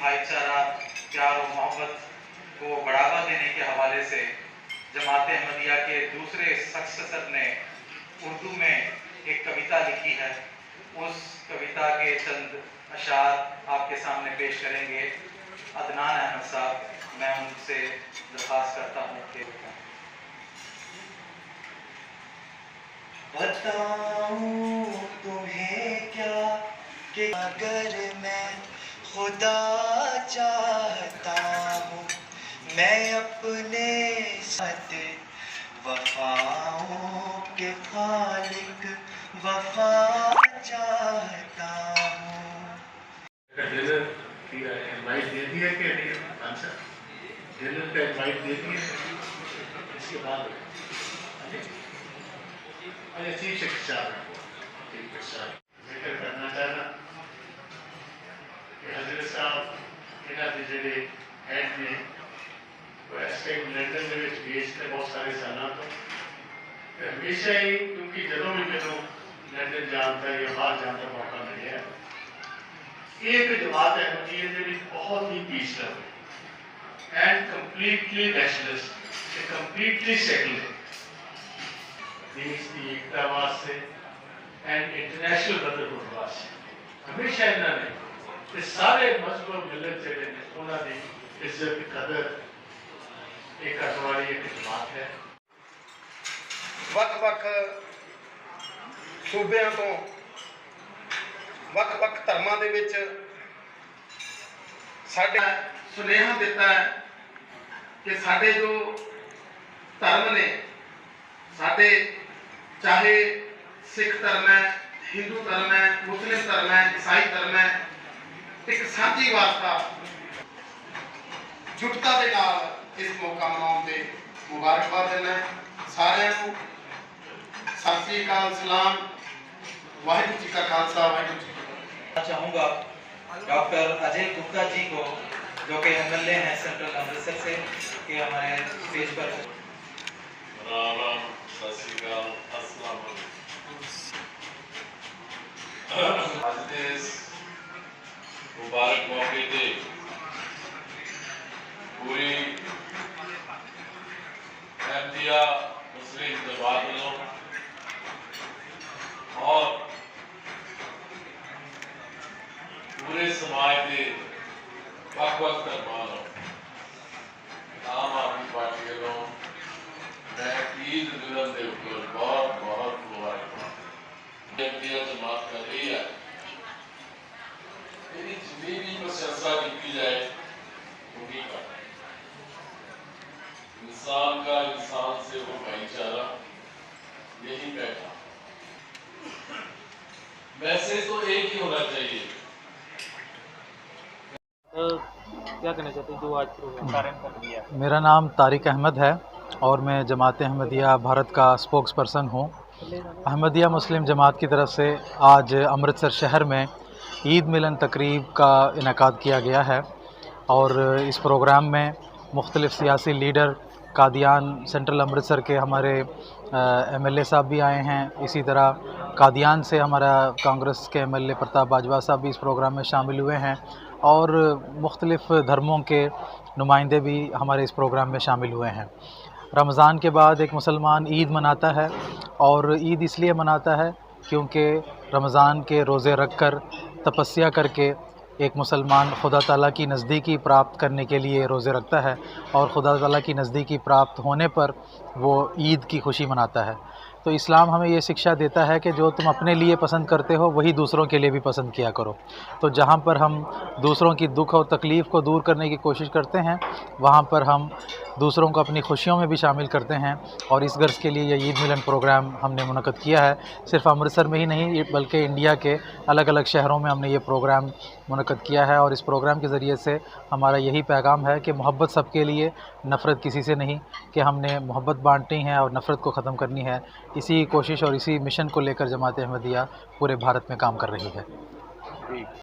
بھائی چارہ پیار و محبت کو بڑھاوا دینے کے حوالے سے جماعت احمدیہ کے دوسرے سکسیسر نے اردو میں ایک کویتا لکھی ہے. اس کویتا کے چند اشعار آپ کے سامنے پیش کریں گے عدنان احمد صاحب. میں ان سے درخواست کرتا ہوں کہ بتاؤں تمہیں کیا کہ اگر میں خدا چاہتا ہوں میں اپنے ساتھ وفاؤں کے خالق وفا چاہتا ہوں. ڈنر کی انوائٹ دے دی ہے کہ نہیں؟ آنسر ڈنر کا انوائٹ دے دی ہے اس کے بعد چیف سیکرٹری صاحب ذکر کرنا چاہنا کہ حضرت صاحب یہاں کے جڑے ہیڈ نے وہ اس ٹائم لنڈن کے بیسڈ بہت سارے سالات تو ہمیشہ ہی کیونکہ جدوں بھی مینوں لنڈن جان کا یا باہر جان کا موقع ملیا ایک جماعت احمدیہ نے بھی بہت ہی peaceful and completely nationalist completely secular دیش کی ایکتا واسطے اینڈ انٹرنیشنل بردرہڈ واسطے ہمیشہ انہوں نے یہ سارے مذہب و ملت جڑے نے انہوں کی عزت قدر ایک کرنے والی ایک جماعت ہے. ਵੱਖ-ਵੱਖ ਸੂਬਿਆਂ ਤੋਂ ਵੱਖ-ਵੱਖ ਧਰਮਾਂ ਦੇ ਵਿੱਚ ਸਾਡੇ ਸੁਨੇਹਾ ਦਿੱਤਾ ਹੈ ਕਿ ਸਾਡੇ ਜੋ ਧਰਮ ਨੇ ਸਾਡੇ ਚਾਹੇ ਸਿੱਖ ਧਰਮ ਹੈ ਹਿੰਦੂ ਧਰਮ ਹੈ ਮੁਸਲਿਮ ਧਰਮ ਹੈ ਈਸਾਈ ਧਰਮ ਹੈ ਇੱਕ ਸਾਂਝੀ ਵਾਸਤਾ ਜੁਟਤਾ ਦੇ ਨਾਲ ਇਸ ਮੌਕਾ ਮਨਾਉਣ ਦੇ ਮੁਬਾਰਕਬਾਦ ਦਿੰਦਾ ਸਾਰਿਆਂ ਨੂੰ. सत श्री अकाल सलाम वाहिगुरू जी का खालसा वाहिगुरू जी की फतेह. चाहूँगा डॉक्टर अजय गुप्ता जी को जो कि MLA हैं सेंट्रल अमृतसर से कि हमारे स्टेज पर मुबारक मौके दे पूरी अहमदिया मुस्लिम जमात वालों और पूरे समाज के वक्-वक् धर्मां आम आदमी पार्टी वालों मैं ईद जुलम के ऊपर बहुत बहुत मुबारक जमात कर रही है. मेरी जितनी भी प्रशंसा की जाए वो नहीं करता. इंसान का इंसान से वो भाईचारा यही बैठा. मैसेज तो एक ही होना चाहिए. क्या कहना चाहते हैं जो आज प्रोग्राम कर दिया? मेरा नाम तारिक अहमद है और मैं जमात अहमदिया भारत का स्पोक्स पर्सन हूँ. अहमदिया मुस्लिम जमात की तरफ से आज अमृतसर शहर में ईद मिलन तकरीब का इनेकाद किया गया है और इस प्रोग्राम में मुख्तलिफ़ सियासी लीडर कादियान सेंट्रल अमृतसर के हमारे MLA साहब भी आए हैं. इसी तरह कादियान से हमारा कांग्रेस के MLA प्रताप बाजवा साहब भी इस प्रोग्राम में शामिल हुए हैं और मुख्तलिफ़ धर्मों के नुमाइंदे भी हमारे इस प्रोग्राम में शामिल हुए हैं. रमज़ान के बाद एक मुसलमान ईद मनाता है और ईद इसलिए मनाता है क्योंकि रमज़ान के रोज़े रख कर तपस्या करके एक मुसलमान खुदा ताला की नज़दीकी प्राप्त करने के लिए रोज़े रखता है और खुदा ताला की नज़दीकी प्राप्त होने पर वो ईद की खुशी मनाता है. तो इस्लाम हमें ये शिक्षा देता है कि जो तुम अपने लिए पसंद करते हो वही दूसरों के लिए भी पसंद किया करो. तो जहाँ पर हम दूसरों की दुख और तकलीफ़ को दूर करने की कोशिश करते हैं वहाँ पर हम दूसरों को अपनी खुशियों में भी शामिल करते हैं और इस गर्ज के लिए ये ईद मिलन प्रोग्राम हमने मुनक़्क़द किया है. सिर्फ अमृतसर में ही नहीं बल्कि इंडिया के अलग अलग शहरों में हमने ये प्रोग्राम मुनक़्क़द किया है और इस प्रोग्राम के ज़रिए से हमारा यही पैगाम है कि मोहब्बत सबके लिए, नफ़रत किसी से नहीं, कि हमने मोहब्बत बांटनी है और नफ़रत को ख़त्म करनी है. इसी कोशिश और इसी मिशन को लेकर जमात अहमदिया पूरे भारत में काम कर रही है.